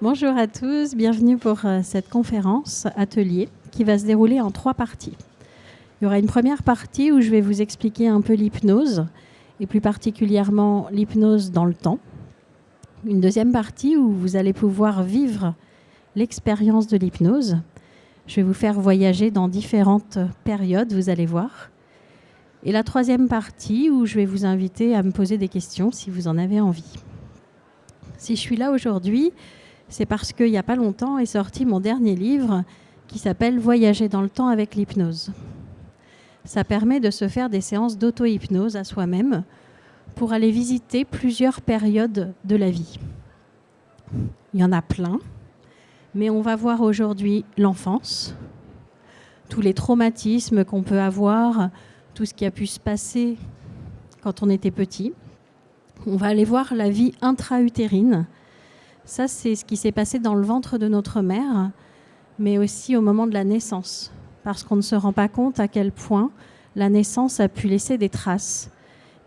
Bonjour à tous, bienvenue pour cette conférence atelier qui va se dérouler en 3 parties. Il y aura une première partie où je vais vous expliquer un peu l'hypnose et plus particulièrement l'hypnose dans le temps. Une deuxième partie où vous allez pouvoir vivre l'expérience de l'hypnose. Je vais vous faire voyager dans différentes périodes, vous allez voir. Et la troisième partie où je vais vous inviter à me poser des questions si vous en avez envie. Si je suis là aujourd'hui, c'est parce qu'il n'y a pas longtemps est sorti mon dernier livre qui s'appelle « Voyager dans le temps avec l'hypnose ». Ça permet de se faire des séances d'auto-hypnose à soi-même pour aller visiter plusieurs périodes de la vie. Il y en a plein, mais on va voir aujourd'hui l'enfance, tous les traumatismes qu'on peut avoir, tout ce qui a pu se passer quand on était petit. On va aller voir la vie intra-utérine. Ça, c'est ce qui s'est passé dans le ventre de notre mère, mais aussi au moment de la naissance, parce qu'on ne se rend pas compte à quel point la naissance a pu laisser des traces.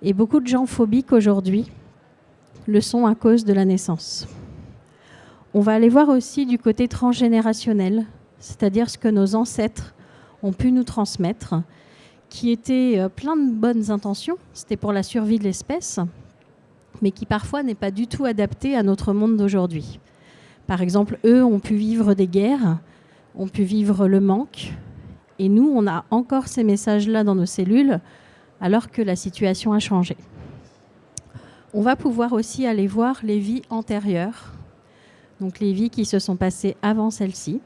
Et beaucoup de gens phobiques aujourd'hui le sont à cause de la naissance. On va aller voir aussi du côté transgénérationnel, c'est-à-dire ce que nos ancêtres ont pu nous transmettre, qui était plein de bonnes intentions, c'était pour la survie de l'espèce, mais qui parfois n'est pas du tout adapté à notre monde d'aujourd'hui. Par exemple, eux ont pu vivre des guerres, ont pu vivre le manque, et nous, on a encore ces messages-là dans nos cellules, alors que la situation a changé. On va pouvoir aussi aller voir les vies antérieures, donc les vies qui se sont passées avant celle-ci,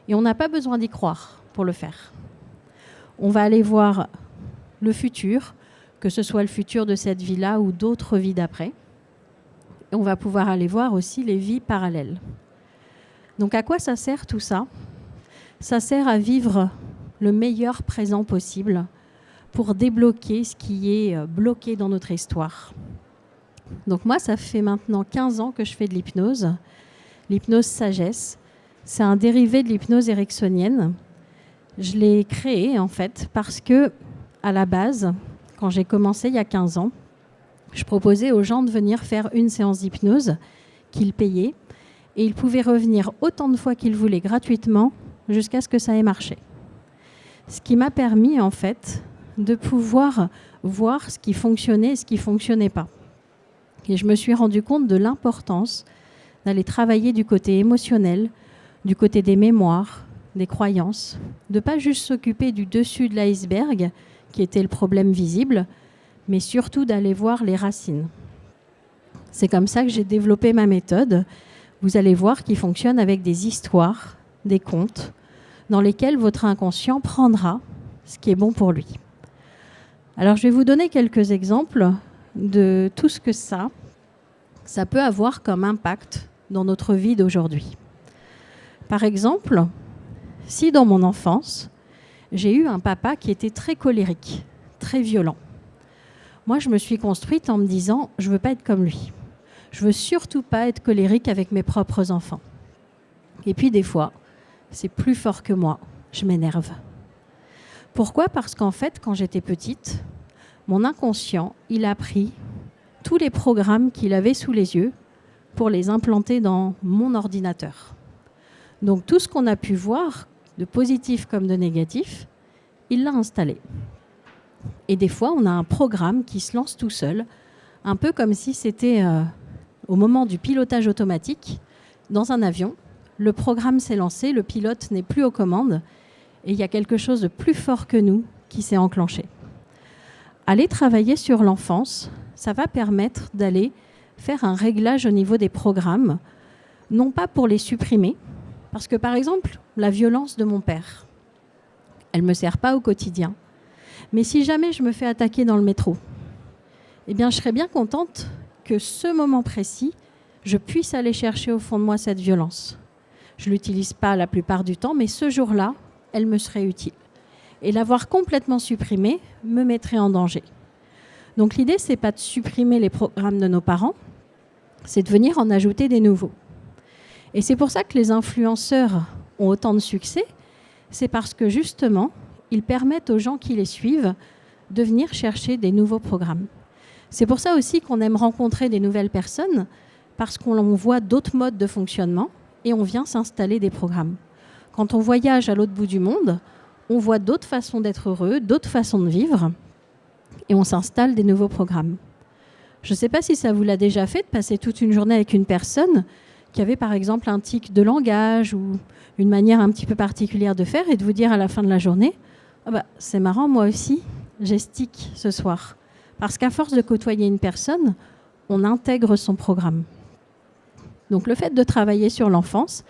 et on n'a pas besoin d'y croire pour le faire. On va aller voir le futur, que ce soit le futur de cette vie-là ou d'autres vies d'après. Et on va pouvoir aller voir aussi les vies parallèles. Donc à quoi ça sert tout ça ? Ça sert à vivre le meilleur présent possible pour débloquer ce qui est bloqué dans notre histoire. Donc moi, ça fait maintenant 15 ans que je fais de l'hypnose. L'hypnose sagesse, c'est un dérivé de l'hypnose ericksonienne. Je l'ai créé en fait parce que, à la base, quand j'ai commencé il y a 15 ans, je proposais aux gens de venir faire une séance d'hypnose qu'ils payaient et ils pouvaient revenir autant de fois qu'ils voulaient gratuitement jusqu'à ce que ça ait marché. Ce qui m'a permis en fait de pouvoir voir ce qui fonctionnait et ce qui ne fonctionnait pas. Et je me suis rendu compte de l'importance d'aller travailler du côté émotionnel, du côté des mémoires, des croyances, de ne pas juste s'occuper du dessus de l'iceberg, qui était le problème visible, mais surtout d'aller voir les racines. C'est comme ça que j'ai développé ma méthode. Vous allez voir qu'il fonctionne avec des histoires, des contes, dans lesquels votre inconscient prendra ce qui est bon pour lui. Alors je vais vous donner quelques exemples de tout ce que ça peut avoir comme impact dans notre vie d'aujourd'hui. Par exemple, si dans mon enfance, j'ai eu un papa qui était très colérique, très violent. Moi, je me suis construite en me disant, je ne veux pas être comme lui. Je ne veux surtout pas être colérique avec mes propres enfants. Et puis des fois, c'est plus fort que moi, je m'énerve. Pourquoi ? Parce qu'en fait, quand j'étais petite, mon inconscient, il a pris tous les programmes qu'il avait sous les yeux pour les implanter dans mon ordinateur. Donc tout ce qu'on a pu voir, de positif comme de négatif, il l'a installé. Et des fois, on a un programme qui se lance tout seul, un peu comme si c'était au moment du pilotage automatique, dans un avion, le programme s'est lancé, le pilote n'est plus aux commandes, et il y a quelque chose de plus fort que nous qui s'est enclenché. Aller travailler sur l'enfance, ça va permettre d'aller faire un réglage au niveau des programmes, non pas pour les supprimer, parce que par exemple, la violence de mon père, elle ne me sert pas au quotidien. Mais si jamais je me fais attaquer dans le métro, eh bien, je serais bien contente que ce moment précis, je puisse aller chercher au fond de moi cette violence. Je ne l'utilise pas la plupart du temps, mais ce jour-là, elle me serait utile. Et l'avoir complètement supprimée me mettrait en danger. Donc l'idée, ce n'est pas de supprimer les programmes de nos parents, c'est de venir en ajouter des nouveaux. Et c'est pour ça que les influenceurs ont autant de succès, c'est parce que justement, ils permettent aux gens qui les suivent de venir chercher des nouveaux programmes. C'est pour ça aussi qu'on aime rencontrer des nouvelles personnes, parce qu'on voit d'autres modes de fonctionnement et on vient s'installer des programmes. Quand on voyage à l'autre bout du monde, on voit d'autres façons d'être heureux, d'autres façons de vivre et on s'installe des nouveaux programmes. Je ne sais pas si ça vous l'a déjà fait de passer toute une journée avec une personne qui avait par exemple un tic de langage ou une manière un petit peu particulière de faire et de vous dire à la fin de la journée « Ah bah, c'est marrant, moi aussi, j'ai ce tic ce soir ». Parce qu'à force de côtoyer une personne, on intègre son programme. Donc le fait de travailler sur l'enfance,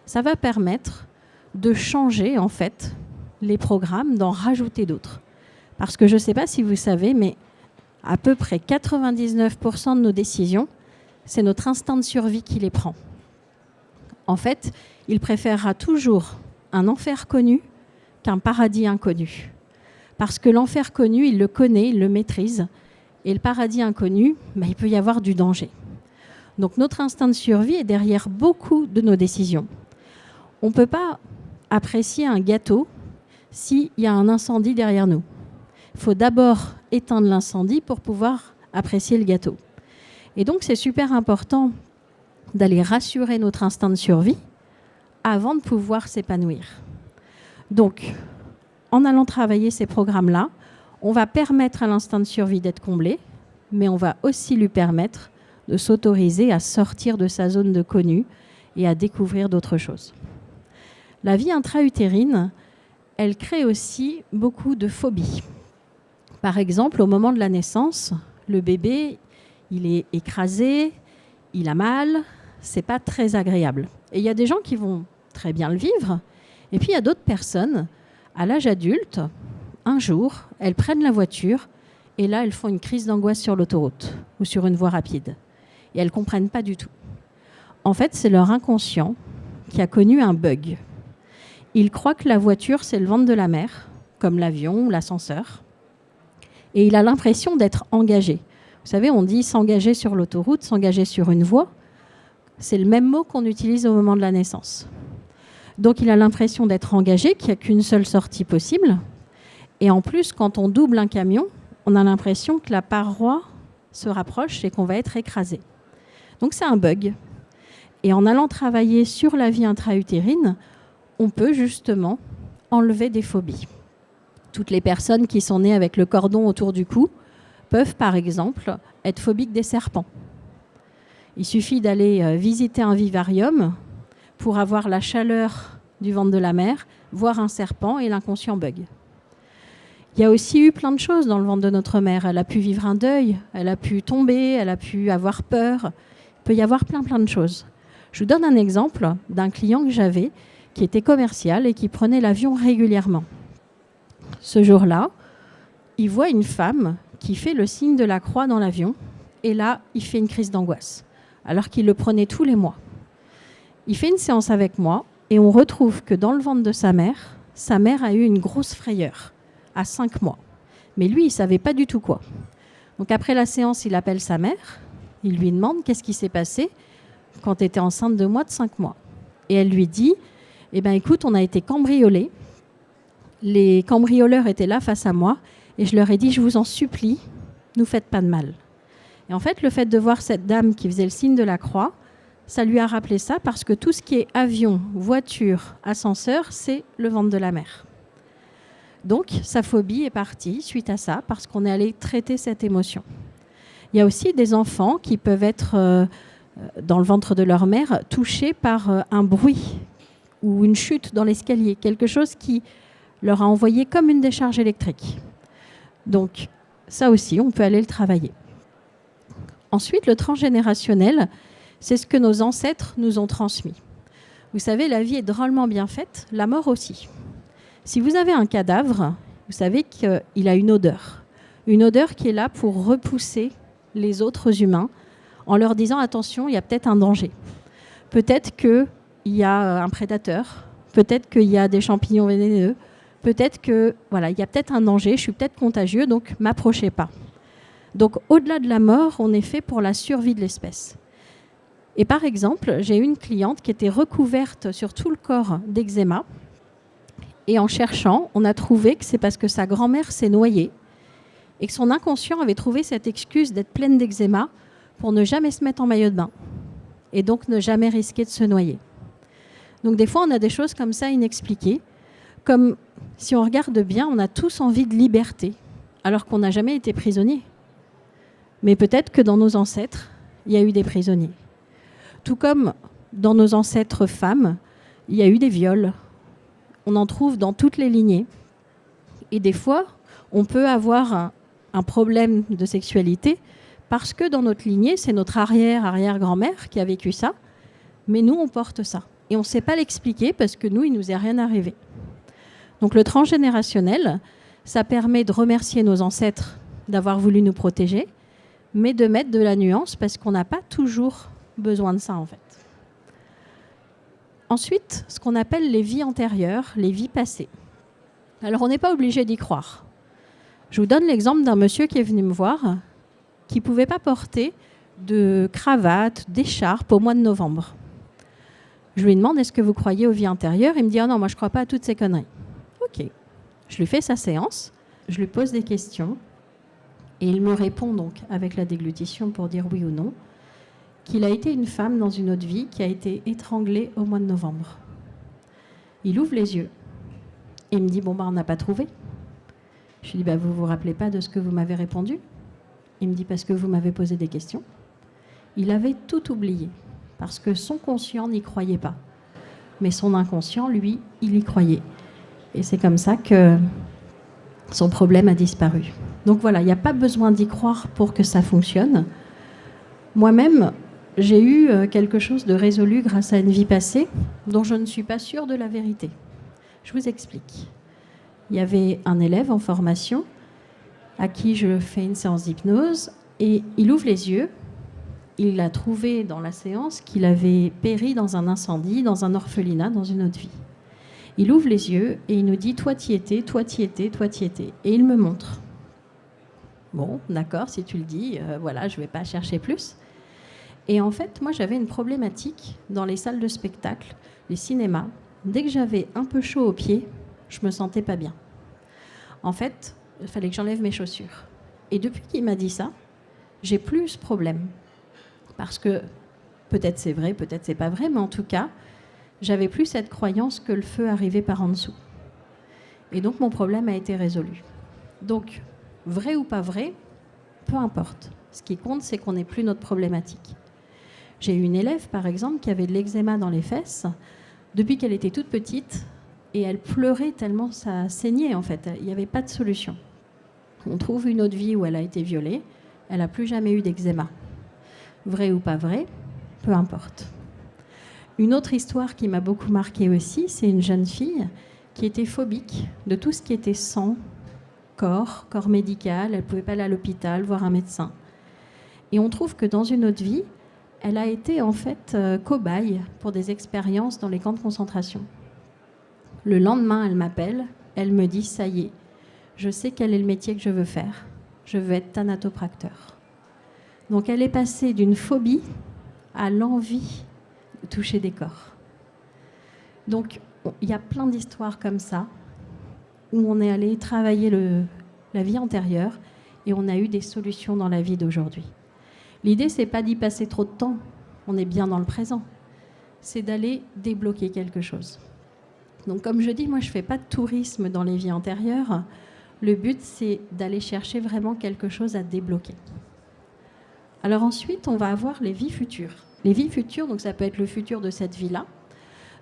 ça va permettre de changer en fait les programmes, d'en rajouter d'autres. Parce que je ne sais pas si vous savez, mais à peu près 99% de nos décisions, c'est notre instinct de survie qui les prend. En fait, il préférera toujours un enfer connu qu'un paradis inconnu. Parce que l'enfer connu, il le connaît, il le maîtrise. Et le paradis inconnu, il peut y avoir du danger. Donc notre instinct de survie est derrière beaucoup de nos décisions. On ne peut pas apprécier un gâteau s'il y a un incendie derrière nous. Il faut d'abord éteindre l'incendie pour pouvoir apprécier le gâteau. Et donc c'est super important d'aller rassurer notre instinct de survie avant de pouvoir s'épanouir. Donc, en allant travailler ces programmes-là, on va permettre à l'instinct de survie d'être comblé, mais on va aussi lui permettre de s'autoriser à sortir de sa zone de connu et à découvrir d'autres choses. La vie intra-utérine, elle crée aussi beaucoup de phobies. Par exemple, au moment de la naissance, le bébé, il est écrasé, il a mal, c'est pas très agréable. Et il y a des gens qui vont très bien le vivre, et puis il y a d'autres personnes, à l'âge adulte, un jour, elles prennent la voiture, et là, elles font une crise d'angoisse sur l'autoroute ou sur une voie rapide. Et elles ne comprennent pas du tout. En fait, c'est leur inconscient qui a connu un bug. Ils croient que la voiture, c'est le ventre de la mer, comme l'avion ou l'ascenseur. Et il a l'impression d'être engagé. Vous savez, on dit s'engager sur l'autoroute, s'engager sur une voie. C'est le même mot qu'on utilise au moment de la naissance. Donc, il a l'impression d'être engagé, qu'il n'y a qu'une seule sortie possible. Et en plus, quand on double un camion, on a l'impression que la paroi se rapproche et qu'on va être écrasé. Donc, c'est un bug. Et en allant travailler sur la vie intra-utérine, on peut justement enlever des phobies. Toutes les personnes qui sont nées avec le cordon autour du cou peuvent, par exemple, être phobiques des serpents. Il suffit d'aller visiter un vivarium pour avoir la chaleur du ventre de la mer, voir un serpent et l'inconscient bug. Il y a aussi eu plein de choses dans le ventre de notre mère. Elle a pu vivre un deuil, elle a pu tomber, elle a pu avoir peur. Il peut y avoir plein de choses. Je vous donne un exemple d'un client que j'avais qui était commercial et qui prenait l'avion régulièrement. Ce jour-là, il voit une femme qui fait le signe de la croix dans l'avion et là, il fait une crise d'angoisse, alors qu'il le prenait tous les mois. Il fait une séance avec moi et on retrouve que dans le ventre de sa mère a eu une grosse frayeur à 5 mois. Mais lui, il ne savait pas du tout quoi. Donc après la séance, il appelle sa mère, il lui demande qu'est-ce qui s'est passé quand tu étais enceinte de moi de 5 mois. Et elle lui dit, écoute, on a été cambriolés. Les cambrioleurs étaient là face à moi et je leur ai dit, je vous en supplie, ne nous faites pas de mal. Et en fait, le fait de voir cette dame qui faisait le signe de la croix, ça lui a rappelé ça parce que tout ce qui est avion, voiture, ascenseur, c'est le ventre de la mer. Donc, sa phobie est partie suite à ça parce qu'on est allé traiter cette émotion. Il y a aussi des enfants qui peuvent être dans le ventre de leur mère touchés par un bruit ou une chute dans l'escalier, quelque chose qui leur a envoyé comme une décharge électrique. Donc, ça aussi, on peut aller le travailler. Ensuite, le transgénérationnel, c'est ce que nos ancêtres nous ont transmis. Vous savez, la vie est drôlement bien faite, la mort aussi. Si vous avez un cadavre, vous savez qu'il a une odeur qui est là pour repousser les autres humains en leur disant « attention, il y a peut-être un danger. Peut-être qu'il y a un prédateur, peut-être qu'il y a des champignons vénéneux, peut-être qu'il y a peut-être un danger, je suis peut-être contagieux, donc m'approchez pas. » Donc, au-delà de la mort, on est fait pour la survie de l'espèce. Et par exemple, j'ai une cliente qui était recouverte sur tout le corps d'eczéma. Et en cherchant, on a trouvé que c'est parce que sa grand-mère s'est noyée et que son inconscient avait trouvé cette excuse d'être pleine d'eczéma pour ne jamais se mettre en maillot de bain. et donc ne jamais risquer de se noyer. Donc des fois, on a des choses comme ça inexpliquées, comme si on regarde bien, on a tous envie de liberté, alors qu'on n'a jamais été prisonnier. Mais peut-être que dans nos ancêtres, il y a eu des prisonniers. Tout comme dans nos ancêtres femmes, il y a eu des viols. On en trouve dans toutes les lignées. Et des fois, on peut avoir un problème de sexualité parce que dans notre lignée, c'est notre arrière-arrière-grand-mère qui a vécu ça, mais nous, on porte ça. Et on ne sait pas l'expliquer parce que nous, il ne nous est rien arrivé. Donc le transgénérationnel, ça permet de remercier nos ancêtres d'avoir voulu nous protéger, mais de mettre de la nuance parce qu'on n'a pas toujours besoin de ça, en fait. Ensuite, ce qu'on appelle les vies antérieures, les vies passées. Alors, on n'est pas obligé d'y croire. Je vous donne l'exemple d'un monsieur qui est venu me voir, qui ne pouvait pas porter de cravate, d'écharpe au mois de novembre. Je lui demande, est-ce que vous croyez aux vies antérieures ? Il me dit, ah non, moi je ne crois pas à toutes ces conneries. Ok. Je lui fais sa séance, je lui pose des questions, et il me répond donc avec la déglutition pour dire oui ou non, qu'il a été une femme dans une autre vie qui a été étranglée au mois de novembre. Il ouvre les yeux et il me dit, bon, on n'a pas trouvé. Je lui dis, vous ne vous rappelez pas de ce que vous m'avez répondu ? Il me dit, parce que vous m'avez posé des questions. Il avait tout oublié, parce que son conscient n'y croyait pas. Mais son inconscient, lui, il y croyait. Et c'est comme ça que son problème a disparu. Donc voilà, il n'y a pas besoin d'y croire pour que ça fonctionne. Moi-même, j'ai eu quelque chose de résolu grâce à une vie passée dont je ne suis pas sûre de la vérité. Je vous explique. Il y avait un élève en formation à qui je fais une séance d'hypnose et il ouvre les yeux. Il a trouvé dans la séance qu'il avait péri dans un incendie, dans un orphelinat, dans une autre vie. Il ouvre les yeux et il nous dit « toi t'y étais, toi t'y étais, toi t'y étais ». Et il me montre. Bon, d'accord, si tu le dis, voilà, je ne vais pas chercher plus. Et en fait, moi, j'avais une problématique dans les salles de spectacle, les cinémas. Dès que j'avais un peu chaud aux pieds, je ne me sentais pas bien. En fait, il fallait que j'enlève mes chaussures. Et depuis qu'il m'a dit ça, j'ai plus ce problème. Parce que peut-être c'est vrai, peut-être c'est pas vrai, mais en tout cas, j'avais plus cette croyance que le feu arrivait par en dessous. Et donc, mon problème a été résolu. Donc, vrai ou pas vrai, peu importe. Ce qui compte, c'est qu'on n'ait plus notre problématique. J'ai eu une élève, par exemple, qui avait de l'eczéma dans les fesses depuis qu'elle était toute petite et elle pleurait tellement ça saignait, en fait. Il n'y avait pas de solution. On trouve une autre vie où elle a été violée. Elle n'a plus jamais eu d'eczéma. Vrai ou pas vrai, peu importe. Une autre histoire qui m'a beaucoup marquée aussi, c'est une jeune fille qui était phobique de tout ce qui était sang, corps médical. Elle ne pouvait pas aller à l'hôpital, voir un médecin. Et on trouve que dans une autre vie, elle a été en fait cobaye pour des expériences dans les camps de concentration. Le lendemain, elle m'appelle, elle me dit « ça y est, je sais quel est le métier que je veux faire. Je veux être thanatopracteur ». Donc elle est passée d'une phobie à l'envie de toucher des corps. Donc il y a plein d'histoires comme ça où on est allé travailler la vie antérieure et on a eu des solutions dans la vie d'aujourd'hui. L'idée, c'est pas d'y passer trop de temps, on est bien dans le présent. C'est d'aller débloquer quelque chose. Donc comme je dis, moi je fais pas de tourisme dans les vies antérieures. Le but, c'est d'aller chercher vraiment quelque chose à débloquer. Alors ensuite, on va avoir les vies futures. Les vies futures, donc ça peut être le futur de cette vie-là.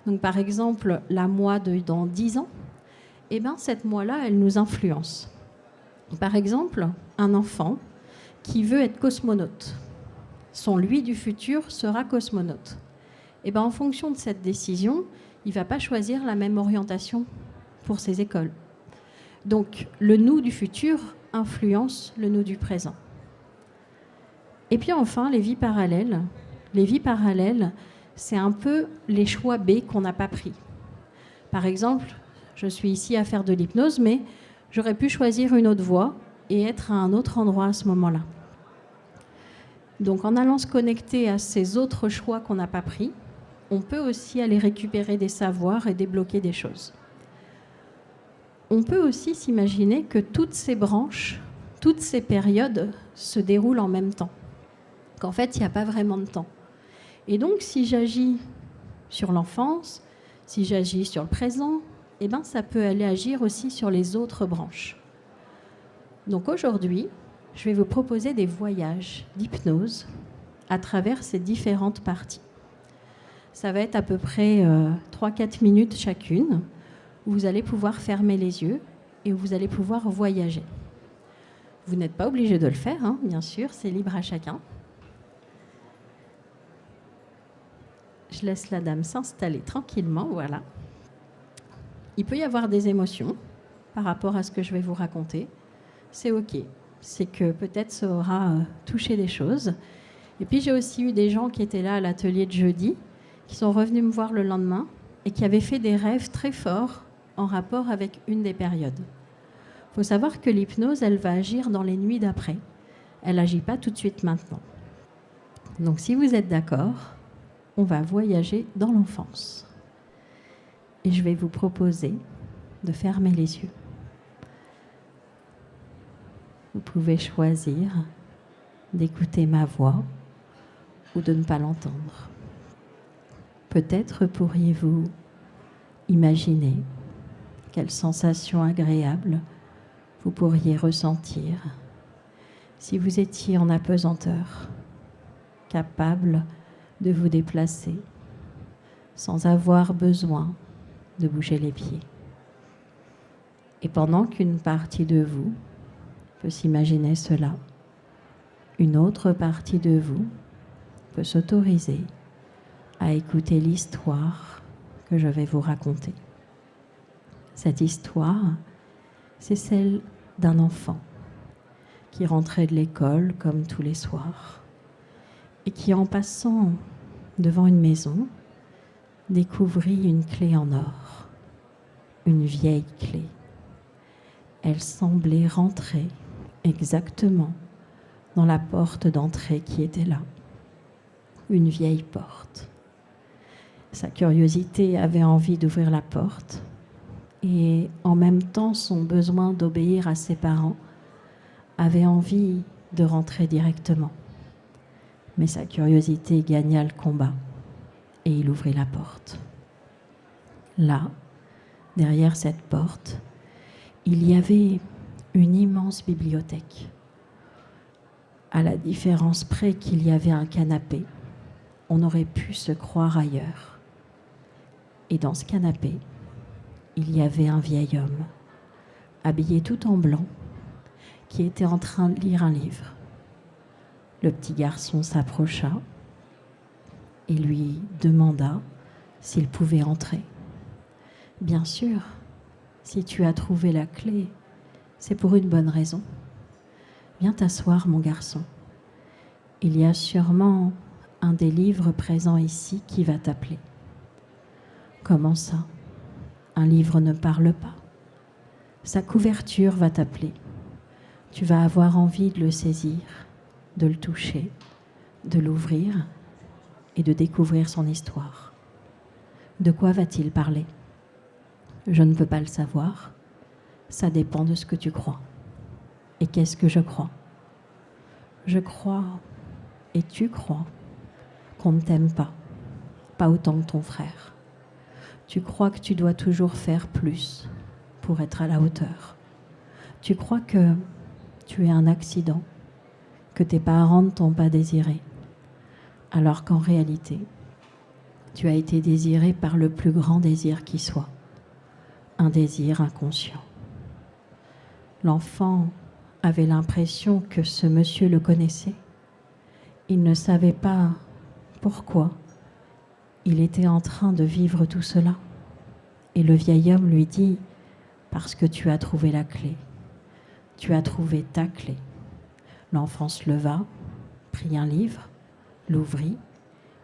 Donc par exemple, la moi dans 10 ans, eh bien cette moi-là, elle nous influence. Par exemple, un enfant qui veut être cosmonaute. Son lui du futur sera cosmonaute. Et bien, en fonction de cette décision, il ne va pas choisir la même orientation pour ses écoles. Donc, le nous du futur influence le nous du présent. Et puis enfin, les vies parallèles. Les vies parallèles, c'est un peu les choix B qu'on n'a pas pris. Par exemple, je suis ici à faire de l'hypnose, mais j'aurais pu choisir une autre voie et être à un autre endroit à ce moment-là. Donc en allant se connecter à ces autres choix qu'on n'a pas pris, on peut aussi aller récupérer des savoirs et débloquer des choses. On peut aussi s'imaginer que toutes ces branches, toutes ces périodes se déroulent en même temps. Qu'en fait, il n'y a pas vraiment de temps. Et donc, si j'agis sur l'enfance, si j'agis sur le présent, eh ben, ça peut aller agir aussi sur les autres branches. Donc aujourd'hui, je vais vous proposer des voyages d'hypnose à travers ces différentes parties. Ça va être à peu près 3-4 minutes chacune, où vous allez pouvoir fermer les yeux et où vous allez pouvoir voyager. Vous n'êtes pas obligé de le faire, hein, bien sûr, c'est libre à chacun. Je laisse la dame s'installer tranquillement, voilà. Il peut y avoir des émotions par rapport à ce que je vais vous raconter. C'est OK. C'est que peut-être ça aura touché des choses. Et puis j'ai aussi eu des gens qui étaient là à l'atelier de jeudi, qui sont revenus me voir le lendemain et qui avaient fait des rêves très forts en rapport avec une des périodes. Il faut savoir que l'hypnose, elle va agir dans les nuits d'après. Elle n'agit pas tout de suite maintenant. Donc si vous êtes d'accord, on va voyager dans l'enfance. Et je vais vous proposer de fermer les yeux. Vous pouvez choisir d'écouter ma voix ou de ne pas l'entendre. Peut-être pourriez-vous imaginer quelle sensation agréable vous pourriez ressentir si vous étiez en apesanteur, capable de vous déplacer sans avoir besoin de bouger les pieds. Et pendant qu'une partie de vous peut s'imaginer cela, une autre partie de vous peut s'autoriser à écouter l'histoire que je vais vous raconter. Cette histoire, c'est celle d'un enfant qui rentrait de l'école comme tous les soirs et qui, en passant devant une maison, découvrit une clé en or, une vieille clé. Elle semblait rentrer exactement dans la porte d'entrée qui était là, une vieille porte. Sa curiosité avait envie d'ouvrir la porte et en même temps son besoin d'obéir à ses parents avait envie de rentrer directement. Mais sa curiosité gagna le combat et il ouvrit la porte. Là, derrière cette porte, il y avait une immense bibliothèque. À la différence près qu'il y avait un canapé, on aurait pu se croire ailleurs. Et dans ce canapé, il y avait un vieil homme, habillé tout en blanc, qui était en train de lire un livre. Le petit garçon s'approcha et lui demanda s'il pouvait entrer. Bien sûr, si tu as trouvé la clé, c'est pour une bonne raison. Viens t'asseoir, mon garçon. Il y a sûrement un des livres présents ici qui va t'appeler. Comment ça? Un livre ne parle pas. Sa couverture va t'appeler. Tu vas avoir envie de le saisir, de le toucher, de l'ouvrir et de découvrir son histoire. De quoi va-t-il parler? Je ne peux pas le savoir. Ça dépend de ce que tu crois. Et qu'est-ce que je crois? Je crois, et tu crois, qu'on ne t'aime pas, pas autant que ton frère. Tu crois que tu dois toujours faire plus pour être à la hauteur. Tu crois que tu es un accident, que tes parents ne t'ont pas désiré, alors qu'en réalité, tu as été désiré par le plus grand désir qui soit, un désir inconscient. L'enfant avait l'impression que ce monsieur le connaissait. Il ne savait pas pourquoi il était en train de vivre tout cela. Et le vieil homme lui dit « Parce que tu as trouvé la clé. Tu as trouvé ta clé. » L'enfant se leva, prit un livre, l'ouvrit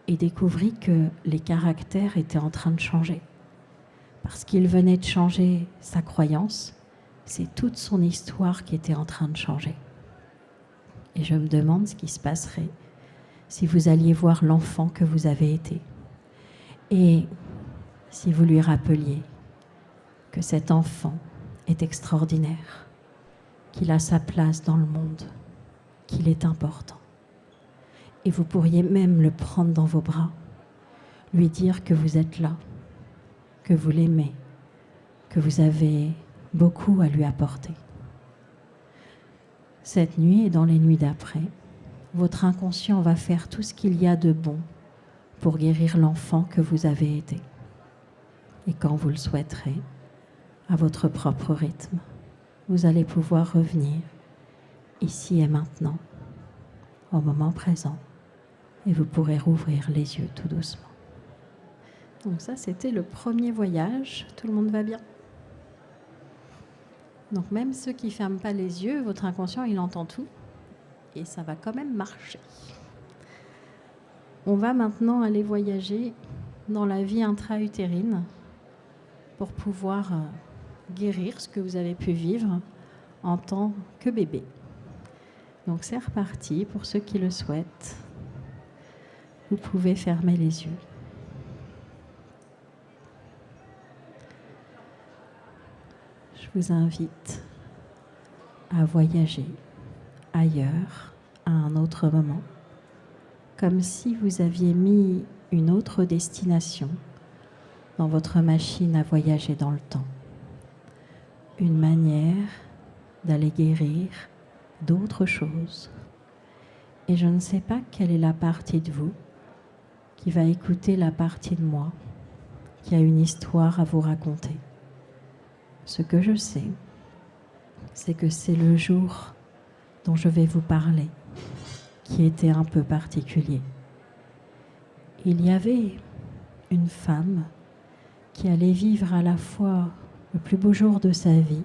et découvrit que les caractères étaient en train de changer. Parce qu'il venait de changer sa croyance, c'est toute son histoire qui était en train de changer. Et je me demande ce qui se passerait si vous alliez voir l'enfant que vous avez été. Et si vous lui rappeliez que cet enfant est Et vous pourriez même le prendre dans vos bras, lui dire que vous êtes là, que vous l'aimez, que vous avez beaucoup à lui apporter. Cette nuit et dans les nuits d'après, votre inconscient va faire tout ce qu'il y a de bon pour guérir l'enfant que vous avez été. Et quand vous le souhaiterez, à votre propre rythme, vous allez pouvoir revenir ici et maintenant, au moment présent, et vous pourrez rouvrir les yeux tout doucement. Donc ça, c'était le premier voyage. Tout le monde va bien? Donc même ceux qui ne ferment pas les yeux, votre inconscient, il entend tout, et ça va quand même marcher. On va maintenant aller voyager dans la vie intra-utérine pour pouvoir guérir ce que vous avez pu vivre en tant que bébé. Donc c'est reparti pour ceux qui le souhaitent. Vous pouvez fermer les yeux. Je vous invite à voyager ailleurs, à un autre moment, comme si vous aviez mis une autre destination dans votre machine à voyager dans le temps. Une manière d'aller guérir d'autres choses. Et je ne sais pas quelle est la partie de vous qui va écouter la partie de moi qui a une histoire à vous raconter. Ce que je sais, c'est que c'est le jour dont je vais vous parler qui était un peu particulier. Il y avait une femme qui allait vivre à la fois le plus beau jour de sa vie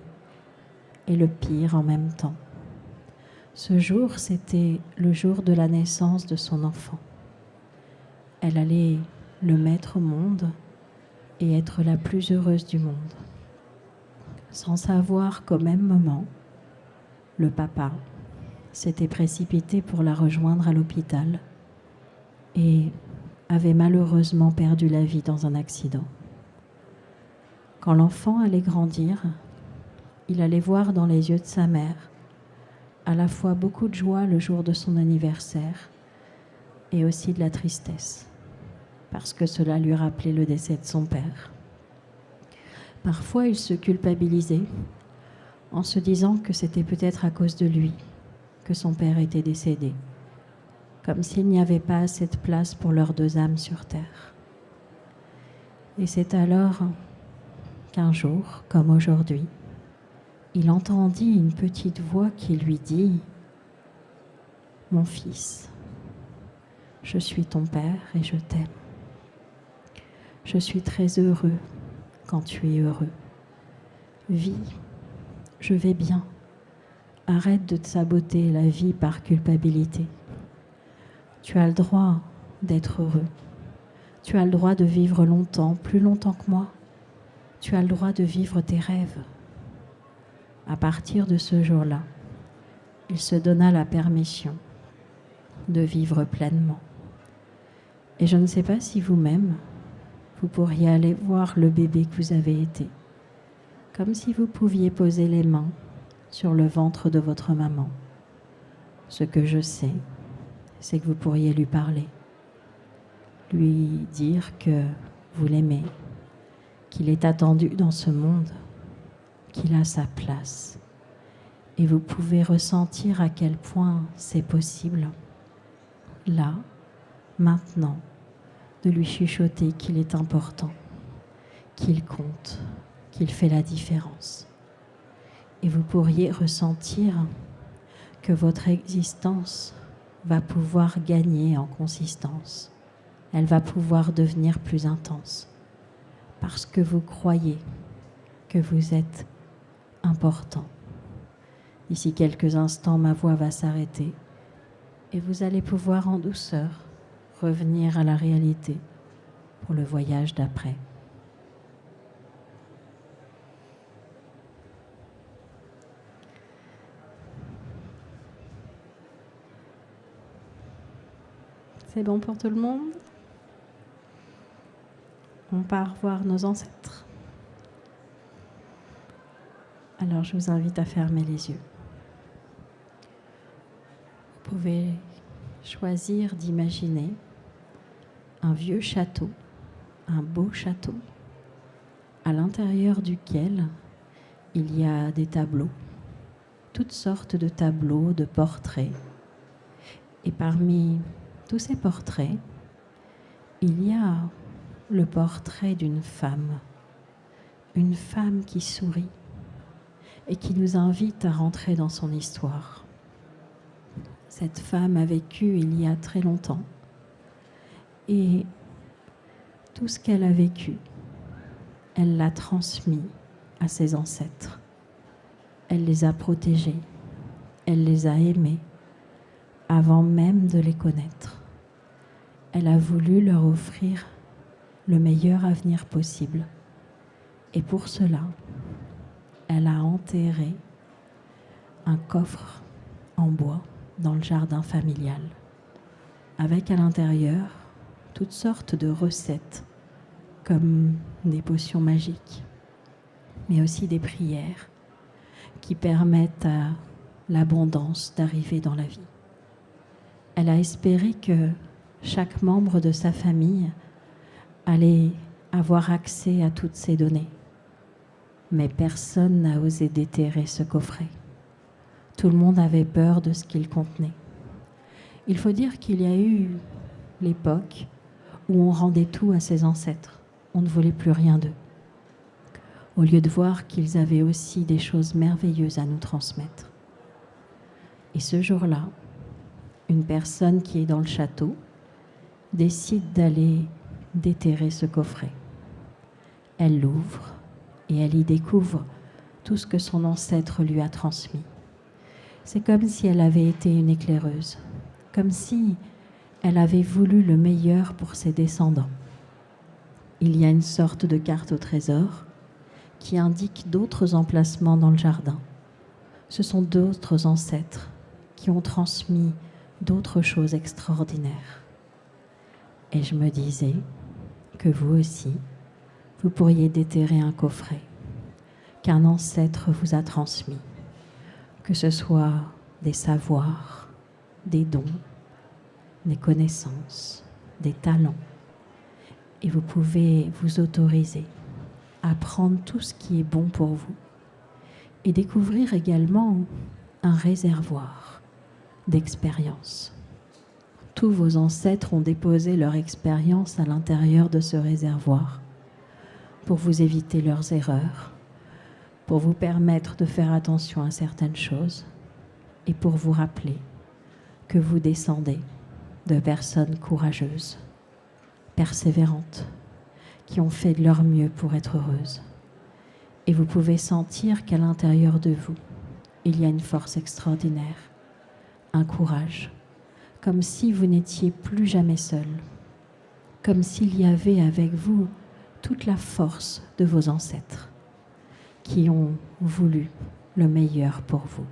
et le pire en même temps. Ce jour, c'était le jour de la naissance de son enfant. Elle allait le mettre au monde et être la plus heureuse du monde. Sans savoir qu'au même moment, le papa s'était précipité pour la rejoindre à l'hôpital et avait malheureusement perdu la vie dans un accident. Quand l'enfant allait grandir, il allait voir dans les yeux de sa mère à la fois beaucoup de joie le jour de son anniversaire et aussi de la tristesse, parce que cela lui rappelait le décès de son père. Parfois, il se culpabilisait en se disant que c'était peut-être à cause de lui que son père était décédé, comme s'il n'y avait pas assez de place pour leurs deux âmes sur terre. Et c'est alors qu'un jour, comme aujourd'hui, il entendit une petite voix qui lui dit « Mon fils, je suis ton père et je t'aime. Je suis très heureux quand tu es heureux. Vis, je vais bien. Arrête de te saboter la vie par culpabilité. Tu as le droit d'être heureux. Tu as le droit de vivre longtemps, plus longtemps que moi. Tu as le droit de vivre tes rêves. » À partir de ce jour-là, il se donna la permission de vivre pleinement. Et je ne sais pas si vous-même, vous pourriez aller voir le bébé que vous avez été, comme si vous pouviez poser les mains sur le ventre de votre maman. Ce que je sais, c'est que vous pourriez lui parler, lui dire que vous l'aimez, qu'il est attendu dans ce monde, qu'il a sa place. Et vous pouvez ressentir à quel point c'est possible, là, maintenant, de lui chuchoter qu'il est important, qu'il compte, qu'il fait la différence. Et vous pourriez ressentir que votre existence va pouvoir gagner en consistance. Elle va pouvoir devenir plus intense parce que vous croyez que vous êtes important. D'ici quelques instants, ma voix va s'arrêter et vous allez pouvoir en douceur revenir à la réalité pour le voyage d'après. C'est bon pour tout le monde? On part voir nos ancêtres. Alors je vous invite à fermer les yeux. Vous pouvez choisir d'imaginer un vieux château, un beau château, à l'intérieur duquel il y a des tableaux, toutes sortes de tableaux, de portraits. Et parmi tous ces portraits, il y a le portrait d'une femme qui sourit et qui nous invite à rentrer dans son histoire. Cette femme a vécu il y a très longtemps et tout ce qu'elle a vécu, elle l'a transmis à ses ancêtres. Elle les a protégés, elle les a aimés avant même de les connaître. Elle a voulu leur offrir le meilleur avenir possible. Et pour cela, elle a enterré un coffre en bois dans le jardin familial, avec à l'intérieur toutes sortes de recettes, comme des potions magiques, mais aussi des prières qui permettent à l'abondance d'arriver dans la vie. Elle a espéré que chaque membre de sa famille allait avoir accès à toutes ces données. Mais personne n'a osé déterrer ce coffret. Tout le monde avait peur de ce qu'il contenait. Il faut dire qu'il y a eu l'époque où on rendait tout à ses ancêtres. On ne voulait plus rien d'eux. Au lieu de voir qu'ils avaient aussi des choses merveilleuses à nous transmettre. Et ce jour-là, une personne qui est dans le château décide d'aller déterrer ce coffret. Elle l'ouvre et elle y découvre tout ce que son ancêtre lui a transmis. C'est comme si elle avait été une éclaireuse, comme si elle avait voulu le meilleur pour ses descendants. Il y a une sorte de carte au trésor qui indique d'autres emplacements dans le jardin. Ce sont d'autres ancêtres qui ont transmis d'autres choses extraordinaires. Et je me disais que vous aussi, vous pourriez déterrer un coffret qu'un ancêtre vous a transmis, que ce soit des savoirs, des dons, des connaissances, des talents. Et vous pouvez vous autoriser à prendre tout ce qui est bon pour vous et découvrir également un réservoir d'expérience. Tous vos ancêtres ont déposé leur expérience à l'intérieur de ce réservoir pour vous éviter leurs erreurs, pour vous permettre de faire attention à certaines choses et pour vous rappeler que vous descendez de personnes courageuses, persévérantes, qui ont fait de leur mieux pour être heureuses. Et vous pouvez sentir qu'à l'intérieur de vous, il y a une force extraordinaire, un courage, comme si vous n'étiez plus jamais seul, comme s'il y avait avec vous toute la force de vos ancêtres qui ont voulu le meilleur pour vous.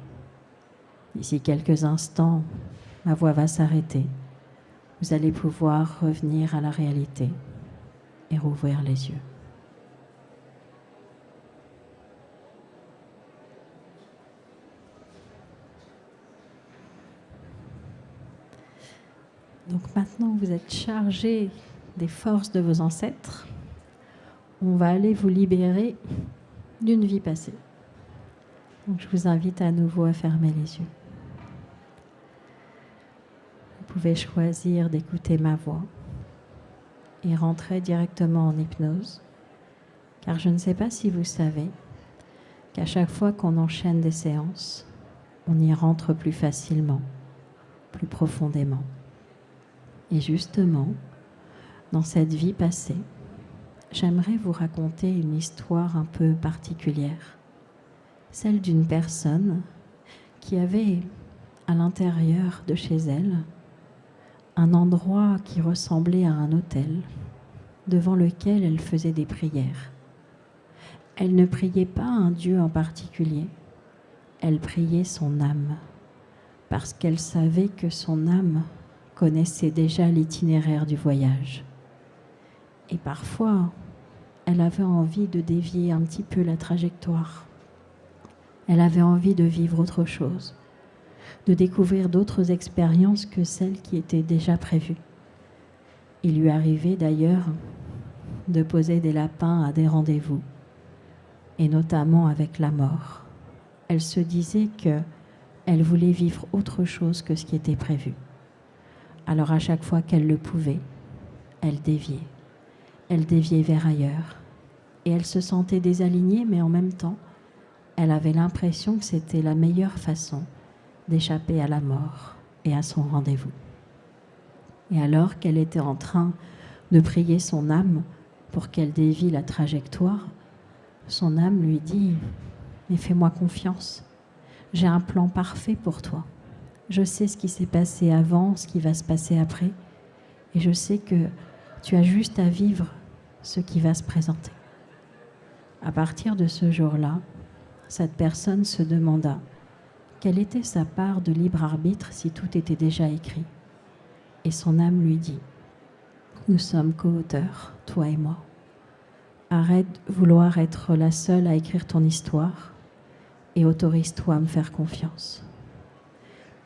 D'ici quelques instants, ma voix va s'arrêter. Vous allez pouvoir revenir à la réalité et rouvrir les yeux. Donc maintenant, vous êtes chargé des forces de vos ancêtres. On va aller vous libérer d'une vie passée. Donc je vous invite à nouveau à fermer les yeux. Vous pouvez choisir d'écouter ma voix et rentrer directement en hypnose, car je ne sais pas si vous savez qu'à chaque fois qu'on enchaîne des séances, on y rentre plus facilement, plus profondément. Et justement, dans cette vie passée, j'aimerais vous raconter une histoire un peu particulière, celle d'une personne qui avait à l'intérieur de chez elle un endroit qui ressemblait à un autel devant lequel elle faisait des prières. Elle ne priait pas un Dieu en particulier, elle priait son âme, parce qu'elle savait que son âme connaissait déjà l'itinéraire du voyage. Et parfois, elle avait envie de dévier un petit peu la trajectoire. Elle avait envie de vivre autre chose. de découvrir d'autres expériences que celles qui étaient déjà prévues. Il lui arrivait d'ailleurs de poser des lapins à des rendez-vous, et notamment avec la mort. Elle se disait qu'elle voulait vivre autre chose que ce qui était prévu. Alors à chaque fois qu'elle le pouvait, elle déviait. Elle déviait vers ailleurs. Et elle se sentait désalignée, mais en même temps, elle avait l'impression que c'était la meilleure façon d'échapper à la mort et à son rendez-vous. Et alors qu'elle était en train de prier son âme pour qu'elle dévie la trajectoire, son âme lui dit « Mais fais-moi confiance, j'ai un plan parfait pour toi. Je sais ce qui s'est passé avant, ce qui va se passer après, et je sais que tu as juste à vivre ce qui va se présenter. » À partir de ce jour-là, cette personne se demanda quelle était sa part de libre arbitre si tout était déjà écrit. Et son âme lui dit « Nous sommes co-auteurs, toi et moi. Arrête de vouloir être la seule à écrire ton histoire et autorise-toi à me faire confiance.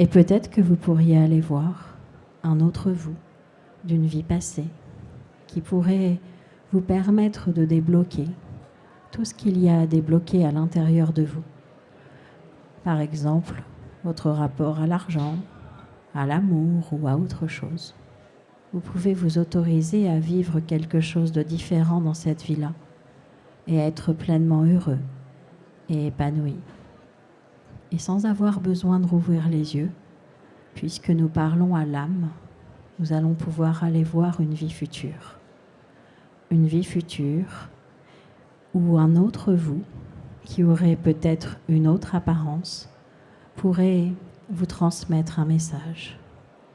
Et peut-être que vous pourriez aller voir un autre vous d'une vie passée qui pourrait vous permettre de débloquer tout ce qu'il y a à débloquer à l'intérieur de vous. Par exemple, votre rapport à l'argent, à l'amour ou à autre chose. Vous pouvez vous autoriser à vivre quelque chose de différent dans cette vie-là et à être pleinement heureux et épanoui. Et sans avoir besoin de rouvrir les yeux, puisque nous parlons à l'âme, nous allons pouvoir aller voir une vie future. Une vie future où un autre vous, qui aurait peut-être une autre apparence, pourrait vous transmettre un message.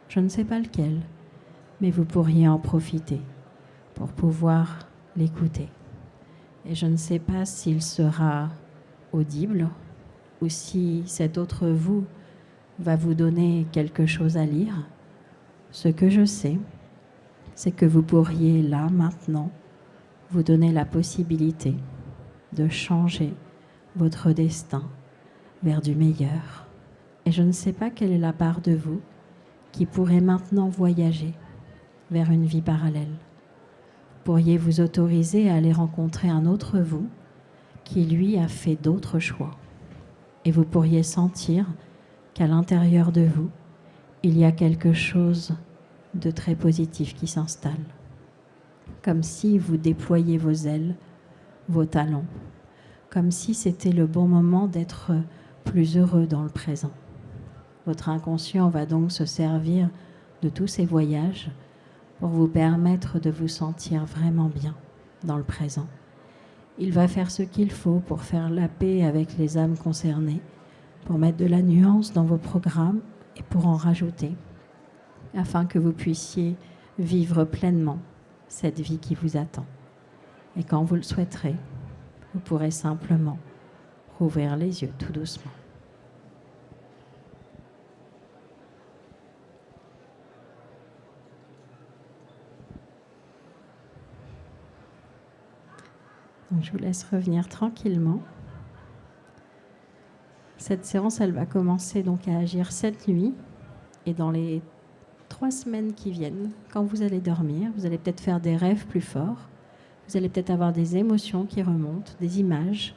Je ne sais pas lequel, mais vous pourriez en profiter pour pouvoir l'écouter. Et je ne sais pas s'il sera audible ou si cet autre vous va vous donner quelque chose à lire. Ce que je sais, c'est que vous pourriez là, maintenant, vous donner la possibilité de changer votre destin vers du meilleur. Et je ne sais pas quelle est la part de vous qui pourrait maintenant voyager vers une vie parallèle. Vous pourriez vous autoriser à aller rencontrer un autre vous qui, lui, a fait d'autres choix. Et vous pourriez sentir qu'à l'intérieur de vous, il y a quelque chose de très positif qui s'installe. Comme si vous déployiez vos ailes, vos talents, comme si c'était le bon moment d'être plus heureux dans le présent. Votre inconscient va donc se servir de tous ces voyages pour vous permettre de vous sentir vraiment bien dans le présent. Il va faire ce qu'il faut pour faire la paix avec les âmes concernées, pour mettre de la nuance dans vos programmes et pour en rajouter, afin que vous puissiez vivre pleinement cette vie qui vous attend. Et quand vous le souhaiterez, vous pourrez simplement rouvrir les yeux tout doucement. Donc, je vous laisse revenir tranquillement. Cette séance, elle va commencer donc à agir cette nuit. Et dans les 3 semaines qui viennent, quand vous allez dormir, vous allez peut-être faire des rêves plus forts. Vous allez peut-être avoir des émotions qui remontent, des images.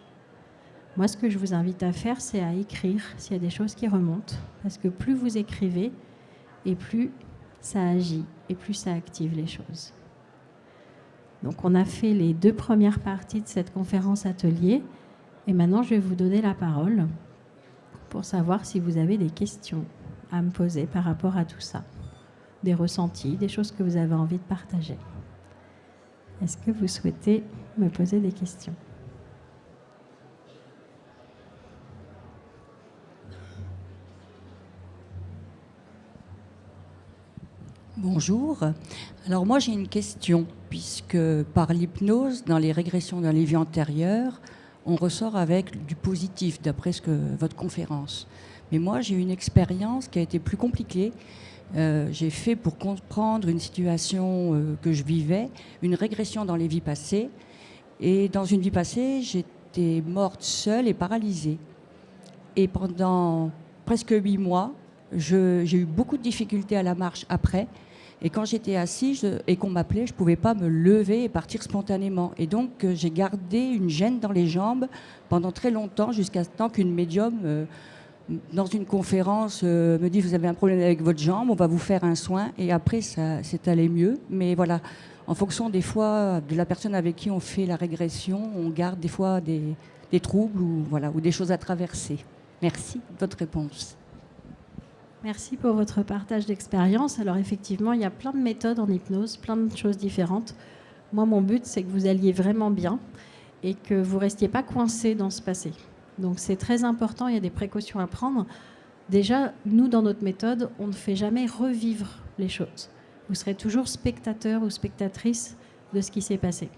Moi, ce que je vous invite à faire, c'est à écrire s'il y a des choses qui remontent. Parce que plus vous écrivez, et plus ça agit, et plus ça active les choses. Donc, on a fait les 2 premières parties de cette conférence atelier. Et maintenant, je vais vous donner la parole pour savoir si vous avez des questions à me poser par rapport à tout ça. Des ressentis, des choses que vous avez envie de partager. Est-ce que vous souhaitez me poser des questions ? Bonjour. Alors moi j'ai une question, puisque par l'hypnose, dans les régressions dans les vies antérieures, on ressort avec du positif, d'après ce que votre conférence. Mais moi j'ai eu une expérience qui a été plus compliquée. J'ai fait, pour comprendre une situation que je vivais, une régression dans les vies passées. Et dans une vie passée, j'étais morte seule et paralysée. Et pendant presque 8 mois, j'ai eu beaucoup de difficultés à la marche après. Et quand j'étais assise et qu'on m'appelait, je ne pouvais pas me lever et partir spontanément. Et donc, j'ai gardé une gêne dans les jambes pendant très longtemps, jusqu'à ce temps qu'une médium, dans une conférence, me dit « Vous avez un problème avec votre jambe, on va vous faire un soin ». Et après, ça s'est allé mieux. Mais voilà, en fonction des fois de la personne avec qui on fait la régression, on garde des fois des troubles ou des choses à traverser. Merci de votre réponse. Merci pour votre partage d'expérience. Alors effectivement, il y a plein de méthodes en hypnose, plein de choses différentes. Moi, mon but, c'est que vous alliez vraiment bien et que vous ne restiez pas coincé dans ce passé. Donc c'est très important, il y a des précautions à prendre. Déjà, nous, dans notre méthode, on ne fait jamais revivre les choses. Vous serez toujours spectateur ou spectatrice de ce qui s'est passé.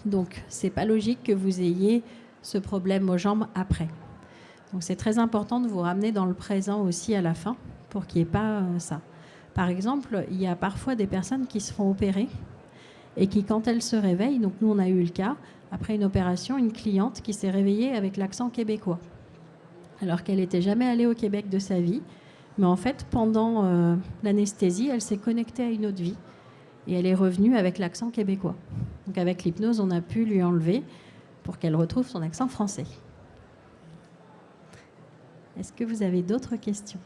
Donc c'est pas logique que vous ayez ce problème aux jambes après. Donc c'est très important de vous ramener dans le présent aussi à la fin pour qu'il n'y ait pas ça. Par exemple, il y a parfois des personnes qui se font opérer et qui, quand elles se réveillent, donc nous on a eu le cas, après une opération, une cliente qui s'est réveillée avec l'accent québécois, alors qu'elle n'était jamais allée au Québec de sa vie. Mais en fait, pendant l'anesthésie, elle s'est connectée à une autre vie et elle est revenue avec l'accent québécois. Donc avec l'hypnose, on a pu lui enlever pour qu'elle retrouve son accent français. Est-ce que vous avez d'autres questions ?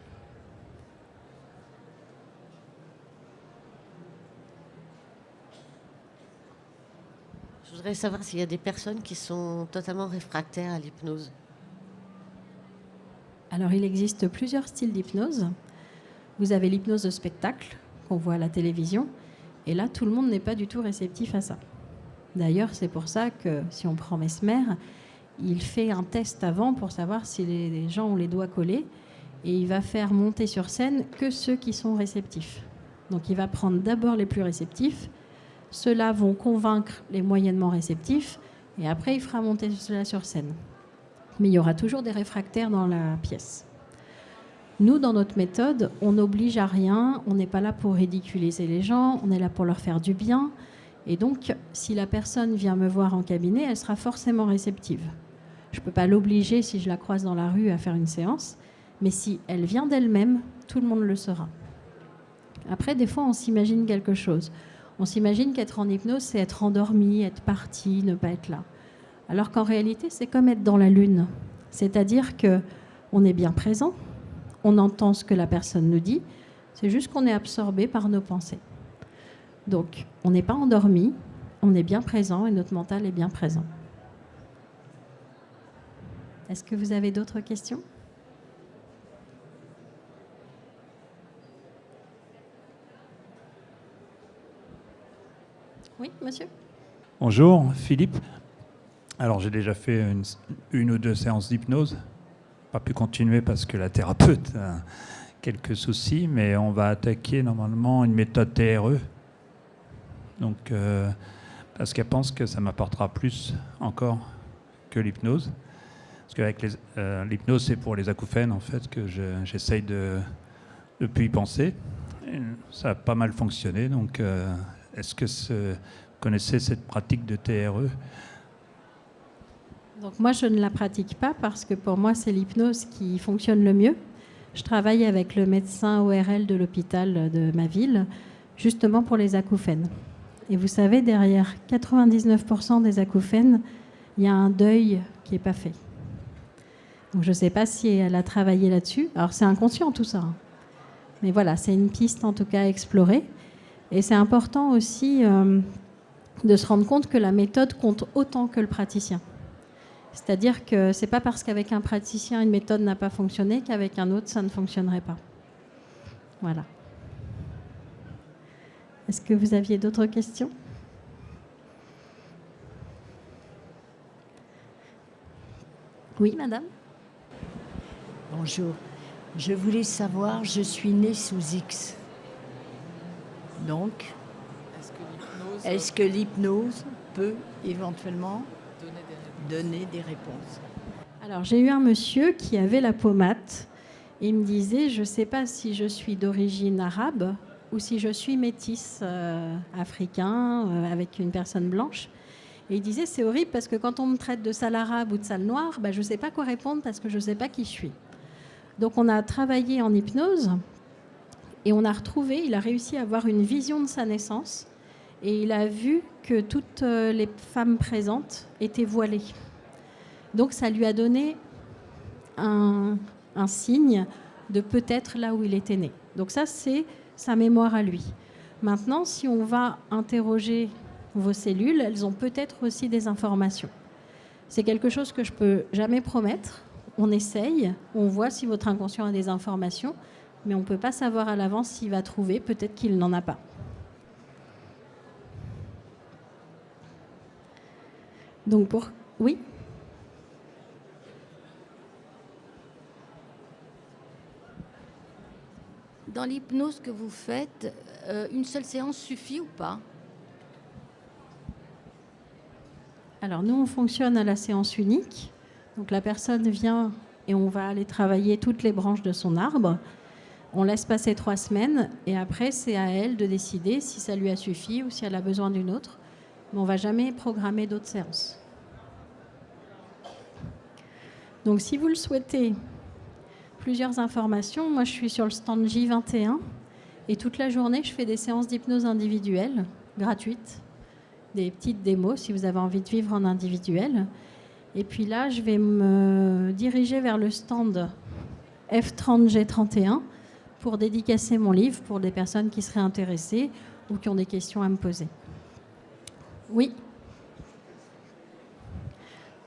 Je voudrais savoir s'il y a des personnes qui sont totalement réfractaires à l'hypnose. Alors, il existe plusieurs styles d'hypnose. Vous avez l'hypnose de spectacle qu'on voit à la télévision. Et là, tout le monde n'est pas du tout réceptif à ça. D'ailleurs, c'est pour ça que si on prend Mesmer, il fait un test avant pour savoir si les gens ont les doigts collés et il va faire monter sur scène que ceux qui sont réceptifs. Donc il va prendre d'abord les plus réceptifs, ceux-là vont convaincre les moyennement réceptifs et après il fera monter ceux-là sur scène. Mais il y aura toujours des réfractaires dans la pièce. Nous, dans notre méthode, on n'oblige à rien, on n'est pas là pour ridiculiser les gens, on est là pour leur faire du bien. Et donc, si la personne vient me voir en cabinet, elle sera forcément réceptive. Je ne peux pas l'obliger, si je la croise dans la rue, à faire une séance, mais si elle vient d'elle-même, tout le monde le saura. Après, des fois, on s'imagine quelque chose. On s'imagine qu'être en hypnose, c'est être endormi, être parti, ne pas être là. Alors qu'en réalité, c'est comme être dans la lune. C'est-à-dire qu'on est bien présent, on entend ce que la personne nous dit, c'est juste qu'on est absorbé par nos pensées. Donc, on n'est pas endormi, on est bien présent et notre mental est bien présent. Est-ce que vous avez d'autres questions ? Oui, monsieur ? Bonjour, Philippe. Alors, j'ai déjà fait une ou deux séances d'hypnose. Pas pu continuer parce que la thérapeute a quelques soucis, mais on va attaquer normalement une méthode TRE. Donc, parce qu'elle pense que ça m'apportera plus encore que l'hypnose. Parce qu'avec l'hypnose, c'est pour les acouphènes, en fait, que j'essaye de plus y penser. Et ça a pas mal fonctionné. Donc, est-ce que vous connaissez cette pratique de TRE ? Donc moi, je ne la pratique pas parce que pour moi, c'est l'hypnose qui fonctionne le mieux. Je travaille avec le médecin ORL de l'hôpital de ma ville, justement pour les acouphènes. Et vous savez, derrière 99% des acouphènes, il y a un deuil qui n'est pas fait. Donc je ne sais pas si elle a travaillé là-dessus. Alors c'est inconscient tout ça. Mais voilà, c'est une piste en tout cas à explorer. Et c'est important aussi de se rendre compte que la méthode compte autant que le praticien. C'est-à-dire que ce n'est pas parce qu'avec un praticien, une méthode n'a pas fonctionné qu'avec un autre, ça ne fonctionnerait pas. Voilà. Est-ce que vous aviez d'autres questions ? Oui, madame ? Bonjour. Je voulais savoir, je suis née sous X. Donc, est-ce que l'hypnose peut éventuellement donner des réponses ? Alors, j'ai eu un monsieur qui avait la pommade et il me disait, je ne sais pas si je suis d'origine arabe ou si je suis métisse africain avec une personne blanche. Et il disait, c'est horrible parce que quand on me traite de sale arabe ou de sale noir, je ne sais pas quoi répondre parce que je ne sais pas qui je suis. Donc on a travaillé en hypnose et on a retrouvé, il a réussi à avoir une vision de sa naissance et il a vu que toutes les femmes présentes étaient voilées. Donc ça lui a donné un signe de peut-être là où il était né. Donc ça, c'est sa mémoire à lui. Maintenant, si on va interroger vos cellules, elles ont peut-être aussi des informations. C'est quelque chose que je ne peux jamais promettre. On essaye, on voit si votre inconscient a des informations, mais on ne peut pas savoir à l'avance s'il va trouver, peut-être qu'il n'en a pas. Donc pour... Oui ? Dans l'hypnose que vous faites, une seule séance suffit ou pas? Alors nous, on fonctionne à la séance unique. Donc la personne vient et on va aller travailler toutes les branches de son arbre. On laisse passer 3 semaines et après, c'est à elle de décider si ça lui a suffi ou si elle a besoin d'une autre. Mais on ne va jamais programmer d'autres séances. Donc si vous le souhaitez, plusieurs informations. Moi, je suis sur le stand J21 et toute la journée, je fais des séances d'hypnose individuelle, gratuites, des petites démos si vous avez envie de vivre en individuel. Et puis là, je vais me diriger vers le stand F30G31 pour dédicacer mon livre pour des personnes qui seraient intéressées ou qui ont des questions à me poser. Oui.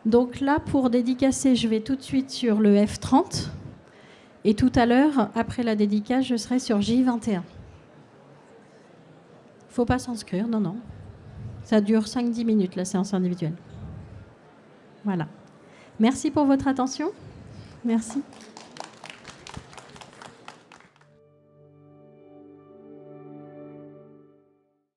Donc là, pour dédicacer, je vais tout de suite sur le F30. Et tout à l'heure, après la dédicace, je serai sur J21. Il ne faut pas s'inscrire, non. Ça dure 5-10 minutes, la séance individuelle. Voilà. Merci pour votre attention. Merci.